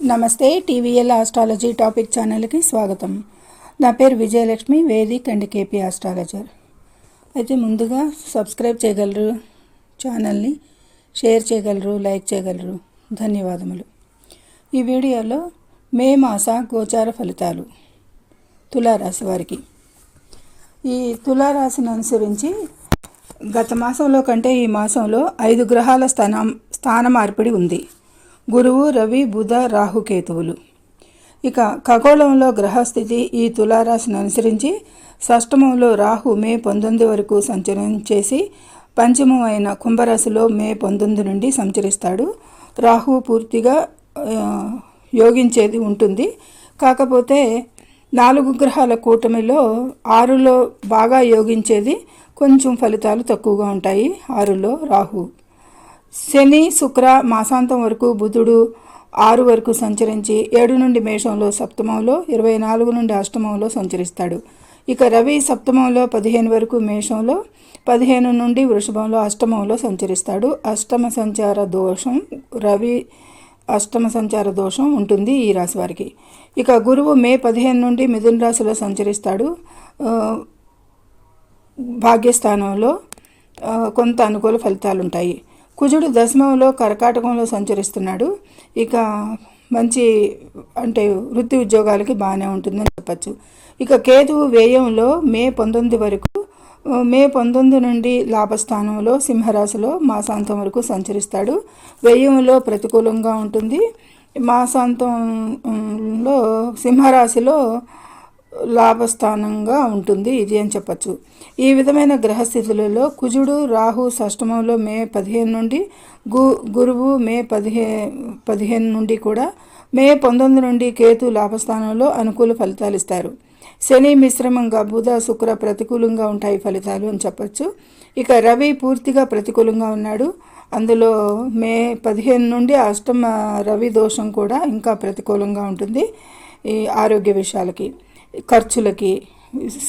నమస్తే. TVL astrology topic ఛానల్కి స్వాగతం. నా పేరు Vijayalakshmi, Vedic and KP astrologer. అయితే ముందుగా సబ్స్క్రైబ్ చేయగలరు, ఛానల్ని షేర్ చేయగలరు, లైక్ చేయగలరు. ధన్యవాదములు. ఈ వీడియోలో మే మాస గోచార ఫలితాలు తులారాశి వారికి. ఈ తులారాశిని అనుసరించి గత మాసంలో కంటే ఈ మాసంలో 5 గ్రహాల స్థాన మార్పిడి ఉంది. గురువు, రవి, బుధ, రాహుకేతువులు. ఇక ఖగోళంలో గ్రహస్థితి ఈ తులారాశిని అనుసరించి షష్టమంలో రాహు మే 19 వరకు సంచలనం చేసి పంచమం అయిన కుంభరాశిలో మే 19 నుండి సంచరిస్తాడు. రాహు పూర్తిగా యోగించేది ఉంటుంది. కాకపోతే 4 గ్రహాల కూటమిలో 6లో బాగా యోగించేది, కొంచెం ఫలితాలు తక్కువగా ఉంటాయి. 6లో రాహు. శని, శుక్ర మాసాంతం వరకు, బుధుడు 6 వరకు సంచరించి 7 నుండి మేషంలో సప్తమంలో, 24 నుండి అష్టమంలో సంచరిస్తాడు. ఇక రవి సప్తమంలో 15 వరకు మేషంలో, 15 నుండి వృషభంలో అష్టమంలో సంచరిస్తాడు. రవి అష్టమ సంచార దోషం ఉంటుంది ఈ రాశి వారికి. ఇక గురువు మే 15 నుండి మిథున రాశిలో సంచరిస్తాడు. భాగ్యస్థానంలో కొంత అనుకూల ఫలితాలు ఉంటాయి. కుజుడు దశమంలో కర్కాటకంలో సంచరిస్తున్నాడు. ఇక మంచి అంటే వృత్తి ఉద్యోగాలకి బాగానే ఉంటుందని చెప్పచ్చు. ఇక కేతువు వ్యయంలో మే 19 వరకు, మే 19 నుండి లాభస్థానంలో సింహరాశిలో మాసాంతం వరకు సంచరిస్తాడు. వ్యయంలో ప్రతికూలంగా ఉంటుంది. మాసాంతంలో సింహరాశిలో లాభస్థానంగా ఉంటుంది ఇది అని చెప్పచ్చు. ఈ విధమైన గ్రహస్థితులలో కుజుడు, రాహు షష్టమంలో మే 15 నుండి, గురువు మే 15 నుండి కూడా, మే 19 నుండి కేతు లాభస్థానంలో అనుకూల ఫలితాలు ఇస్తారు. శని మిశ్రమంగా, బుధ, శుక్ర ప్రతికూలంగా ఉంటాయి ఫలితాలు అని చెప్పచ్చు. ఇక రవి పూర్తిగా ప్రతికూలంగా ఉన్నాడు. అందులో మే 15 నుండి అష్టమ రవి దోషం కూడా ఇంకా ప్రతికూలంగా ఉంటుంది. ఈ ఆరోగ్య విషయాలకి, ఖర్చులకి,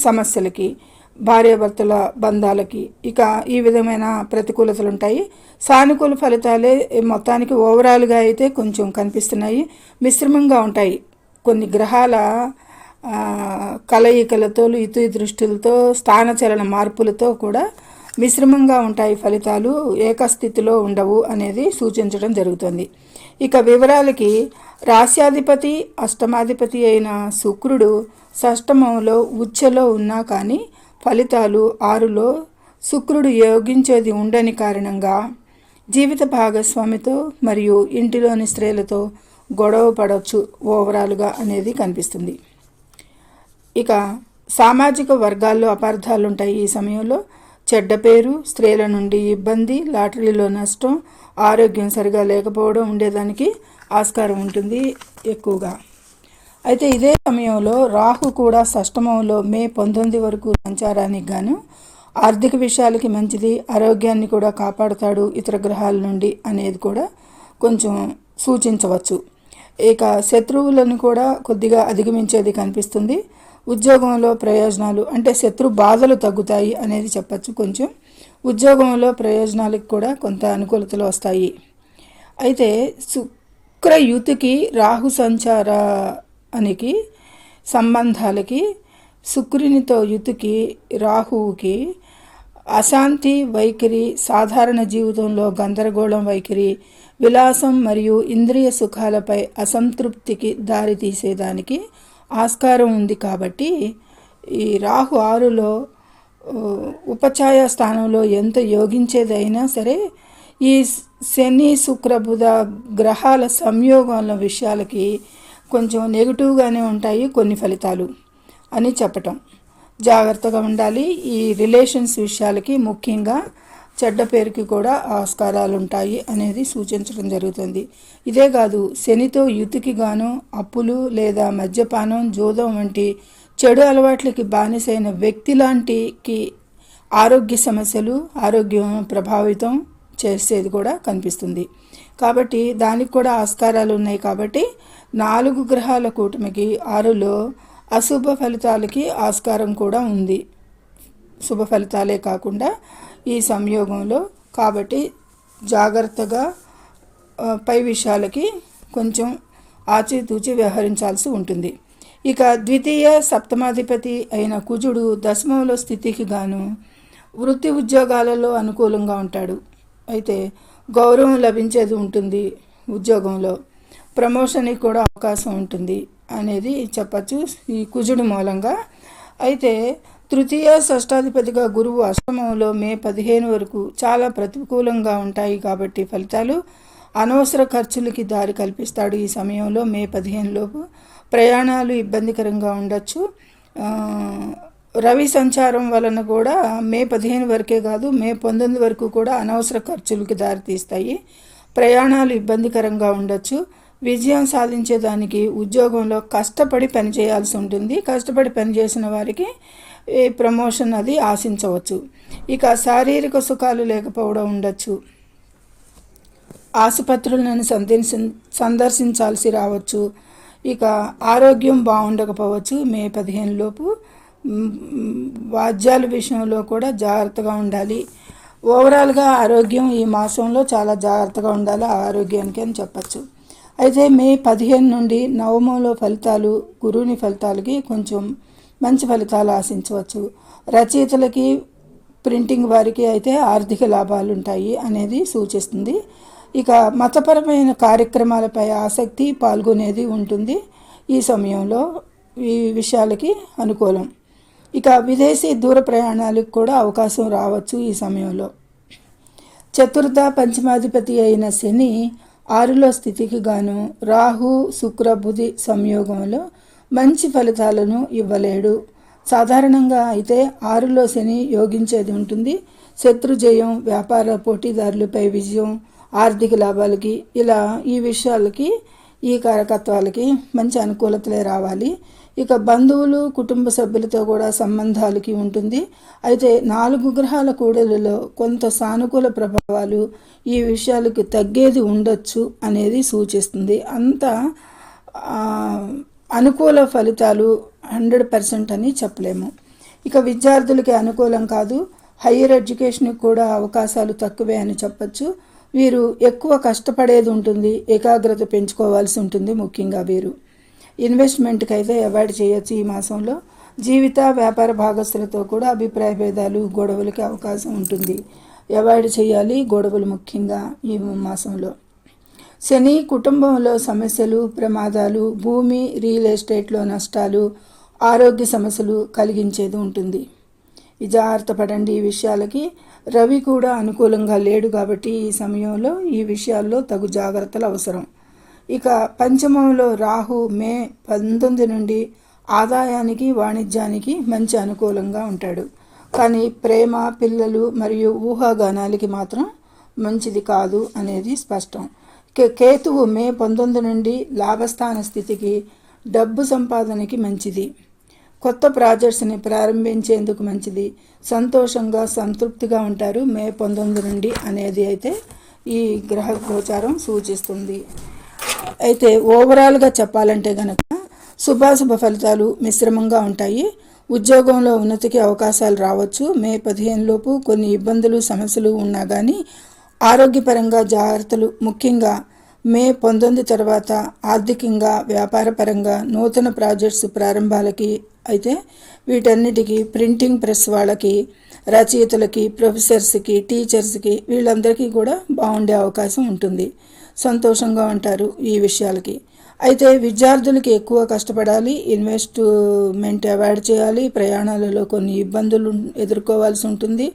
సమస్యలకి, భార్యాభర్తల బంధాలకి ఇక ఈ విధమైన ప్రతికూలతలు ఉంటాయి. సానుకూల ఫలితాలే మొత్తానికి ఓవరాల్గా అయితే కొంచెం కనిపిస్తున్నాయి. మిశ్రమంగా ఉంటాయి. కొన్ని గ్రహాల కలయికలతో, ఇతు దృష్టిలతో, స్థానచలన మార్పులతో కూడా మిశ్రమంగా ఉంటాయి ఫలితాలు. ఏకస్థితిలో ఉండవు అనేది సూచించడం జరుగుతుంది. ఇక వివరాలకి, రాశ్యాధిపతి అష్టమాధిపతి అయిన శుక్రుడు షష్టమంలో ఉచ్చలో ఉన్నా కానీ ఫలితాలు 6లో శుక్రుడు యోగించేది ఉండని కారణంగా జీవిత భాగస్వామితో మరియు ఇంటిలోని స్త్రీలతో గొడవ పడవచ్చు ఓవరాల్గా అనేది కనిపిస్తుంది. ఇక సామాజిక వర్గాల్లో అపార్థాలు ఉంటాయి ఈ సమయంలో. చెడ్డ పేరు, స్త్రీల నుండి ఇబ్బంది, లాటరీలో నష్టం, ఆరోగ్యం సరిగా లేకపోవడం ఉండేదానికి ఆస్కారం ఉంటుంది ఎక్కువగా. అయితే ఇదే సమయంలో రాహు కూడా షష్టమంలో మే 19 వరకు సంచారానికి గాను ఆర్థిక విషయాలకి మంచిది, ఆరోగ్యాన్ని కూడా కాపాడుతాడు ఇతర గ్రహాల నుండి అనేది కూడా కొంచెం సూచించవచ్చు. ఇక శత్రువులను కూడా కొద్దిగా అధిగమించేది కనిపిస్తుంది. ఉద్యోగంలో ప్రయోజనాలు అంటే శత్రు బాధలు తగ్గుతాయి అనేది చెప్పచ్చు. కొంచెం ఉద్యోగంలో ప్రయోజనాలకు కూడా కొంత అనుకూలతలు వస్తాయి. అయితే శుక్రయుతికి, రాహు సంచారానికి, సంబంధాలకి, శుక్రునితో యుతికి, రాహువుకి అశాంతి వైఖరి, సాధారణ జీవితంలో గందరగోళం వైఖరి, విలాసం మరియు ఇంద్రియ సుఖాలపై అసంతృప్తికి దారితీసేదానికి ఆస్కారం ఉంది. కాబట్టి ఈ రాహు 6లో ఉపఛాయ స్థానంలో ఎంత యోగించేదైనా సరే ఈ శని, శుక్ర, బుధ గ్రహాల సంయోగాల విషయాలకి కొంచెం నెగిటివ్గానే ఉంటాయి కొన్ని ఫలితాలు అని చెప్పటం. జాగ్రత్తగా ఉండాలి. ఈ రిలేషన్స్ విషయాలకి ముఖ్యంగా చెడ్డ పేరుకి కూడా ఆస్కారాలు ఉంటాయి అనేది సూచించడం జరుగుతుంది. ఇదే కాదు, శనితో యుతికి గాను అప్పులు లేదా మద్యపానం, జూదం వంటి చెడు అలవాట్లకి బానిసైన వ్యక్తి లాంటికి ఆరోగ్య సమస్యలు, ఆరోగ్యం ప్రభావితం చేసేది కూడా కనిపిస్తుంది. కాబట్టి దానికి కూడా ఆస్కారాలు ఉన్నాయి. కాబట్టి 4 గ్రహాల కూటమికి 6లో అశుభ ఫలితాలకి ఆస్కారం కూడా ఉంది. శుభ ఫలితాలే కాకుండా ఈ సంయోగంలో. కాబట్టి జాగ్రత్తగా పై విషయాలకి కొంచెం ఆచితూచి వ్యవహరించాల్సి ఉంటుంది. ఇక ద్వితీయ సప్తమాధిపతి అయిన కుజుడు దశమంలో స్థితికి గాను వృత్తి ఉద్యోగాలలో అనుకూలంగా ఉంటాడు. అయితే గౌరవం లభించేది ఉంటుంది, ఉద్యోగంలో ప్రమోషన్కి కూడా అవకాశం ఉంటుంది అనేది చెప్పచ్చు ఈ కుజుడు మూలంగా. అయితే తృతీయ షష్టాధిపతిగా గురువు అష్టమంలో మే 15 వరకు చాలా ప్రతికూలంగా ఉంటాయి కాబట్టి ఫలితాలు అనవసర ఖర్చులకి దారి కల్పిస్తాడు. ఈ సమయంలో మే 15 లోపు ప్రయాణాలు ఇబ్బందికరంగా ఉండొచ్చు. రవి సంచారం వలన కూడా మే 15 వరకే కాదు, మే 19 వరకు కూడా అనవసర ఖర్చులకి దారితీస్తాయి. ప్రయాణాలు ఇబ్బందికరంగా ఉండొచ్చు. విజయం సాధించేదానికి ఉద్యోగంలో కష్టపడి పనిచేయాల్సి ఉంటుంది. కష్టపడి పనిచేసిన వారికి ప్రమోషన్ అది ఆశించవచ్చు. ఇక శారీరక సుఖాలు లేకపోవడం ఉండొచ్చు. ఆసుపత్రులను సందర్శించాల్సి రావచ్చు. ఇక ఆరోగ్యం బాగుండకపోవచ్చు. మే 15 లోపు వాద్యాల విషయంలో కూడా జాగ్రత్తగా ఉండాలి. ఓవరాల్గా ఆరోగ్యం ఈ మాసంలో చాలా జాగ్రత్తగా ఉండాలి ఆరోగ్యానికి అని చెప్పచ్చు. అయితే మే 15 నుండి నవమంలో ఫలితాలు, గురువుని ఫలితాలకి కొంచెం మంచి ఫలితాలు ఆశించవచ్చు. రచయితలకి, ప్రింటింగ్ వారికి అయితే ఆర్థిక లాభాలు ఉంటాయి అనేది సూచిస్తుంది. ఇక మతపరమైన కార్యక్రమాలపై ఆసక్తి పాల్గొనేది ఉంటుంది ఈ సమయంలో. ఈ విషయాలకి అనుకూలం. ఇక విదేశీ దూర ప్రయాణాలకు కూడా అవకాశం రావచ్చు ఈ సమయంలో. చతుర్థ పంచమాధిపతి అయిన శని 6లో స్థితికి గాను రాహు శుక్ర బుధి సంయోగంలో మంచి ఫలితాలను ఇవ్వలేడు. సాధారణంగా అయితే 6లో శని యోగించేది ఉంటుంది. శత్రుజయం, వ్యాపార పోటీదారులపై విజయం, ఆర్థిక లాభాలకి ఇలా ఈ విషయాలకి, ఈ కారకత్వాలకి మంచి అనుకూలతలే రావాలి. ఇక బంధువులు, కుటుంబ సభ్యులతో కూడా సంబంధాలకి ఉంటుంది. అయితే 4 గ్రహాల కూడలిలో కొంత సానుకూల ప్రభావాలు ఈ విషయాలకు తగ్గేది ఉండొచ్చు అనేది సూచిస్తుంది. అంత అనుకూల ఫలితాలు 100% అని చెప్పలేము. ఇక విద్యార్థులకి అనుకూలం కాదు. హయ్యర్ ఎడ్యుకేషన్కి కూడా అవకాశాలు తక్కువే అని చెప్పచ్చు. వీరు ఎక్కువ కష్టపడేది ఉంటుంది, ఏకాగ్రత పెంచుకోవాల్సి ఉంటుంది. ముఖ్యంగా వీరు ఇన్వెస్ట్మెంట్కి అయితే అవాయిడ్ చేయొచ్చు ఈ మాసంలో. జీవిత వ్యాపార భాగస్తులతో కూడా అభిప్రాయ భేదాలు, గొడవలకి అవకాశం ఉంటుంది. అవాయిడ్ చేయాలి గొడవలు ముఖ్యంగా ఈ మాసంలో. శని కుటుంబంలో సమస్యలు, ప్రమాదాలు, భూమి, రియల్ ఎస్టేట్లో నష్టాలు, ఆరోగ్య సమస్యలు కలిగించేది ఉంటుంది. జాగ్రత్త పడండి ఈ విషయాలకి. రవి కూడా అనుకూలంగా లేడు కాబట్టి ఈ సమయంలో ఈ విషయాల్లో తగు జాగ్రత్తలు అవసరం. ఇక పంచమంలో రాహు మే 19 నుండి ఆదాయానికి, వాణిజ్యానికి మంచి అనుకూలంగా ఉంటాడు. కానీ ప్రేమ, పిల్లలు మరియు ఊహాగానాలకి మాత్రం మంచిది కాదు అనేది స్పష్టం. కేతువు మే 19 నుండి లాభస్థాన స్థితికి, డబ్బు సంపాదనకి మంచిది. కొత్త ప్రాజెక్ట్స్ని ప్రారంభించేందుకు మంచిది. సంతోషంగా, సంతృప్తిగా ఉంటారు మే 19 నుండి అనేది అయితే ఈ గ్రహ గోచారం సూచిస్తుంది. అయితే ఓవరాల్గా చెప్పాలంటే కనుక శుభాశుభ ఫలితాలు మిశ్రమంగా ఉంటాయి. ఉద్యోగంలో ఉన్నతికి అవకాశాలు రావచ్చు. మే 15 లోపు కొన్ని ఇబ్బందులు, సమస్యలు ఉన్నా కానీ ఆరోగ్యపరంగా జాగ్రత్తలు, ముఖ్యంగా మే 19 తర్వాత ఆర్థికంగా, వ్యాపారపరంగా నూతన ప్రాజెక్ట్స్ ప్రారంభాలకి అయితే వీటన్నిటికీ ప్రింటింగ్ ప్రెస్ వాళ్ళకి, రచయితలకి, ప్రొఫెసర్స్కి, టీచర్స్కి వీళ్ళందరికీ కూడా బాగుండే అవకాశం ఉంటుంది. సంతోషంగా ఉంటారు ఈ విషయాలకి. అయితే విద్యార్థులకి ఎక్కువ కష్టపడాలి, ఇన్వెస్ట్మెంట్ అవాయిడ్ చేయాలి, ప్రయాణాలలో కొన్ని ఇబ్బందులు ఎదుర్కోవాల్సి ఉంటుంది.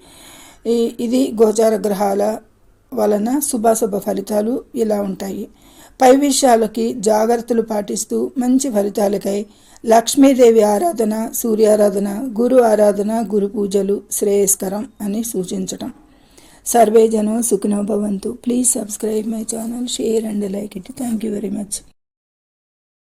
ఇది గోచార గ్రహాల వలన శుభాశుభ ఫలితాలు ఇలా ఉంటాయి. పై విషయాలకి జాగ్రత్తలు పాటిస్తూ మంచి ఫలితాలకై లక్ష్మీదేవి ఆరాధన, సూర్యారాధన, గురు ఆరాధన, గురు పూజలు శ్రేయస్కరం అని సూచించటం. సర్వే జనం సుఖినో భవంతు. Please subscribe my channel, share and like it. Thank you very much.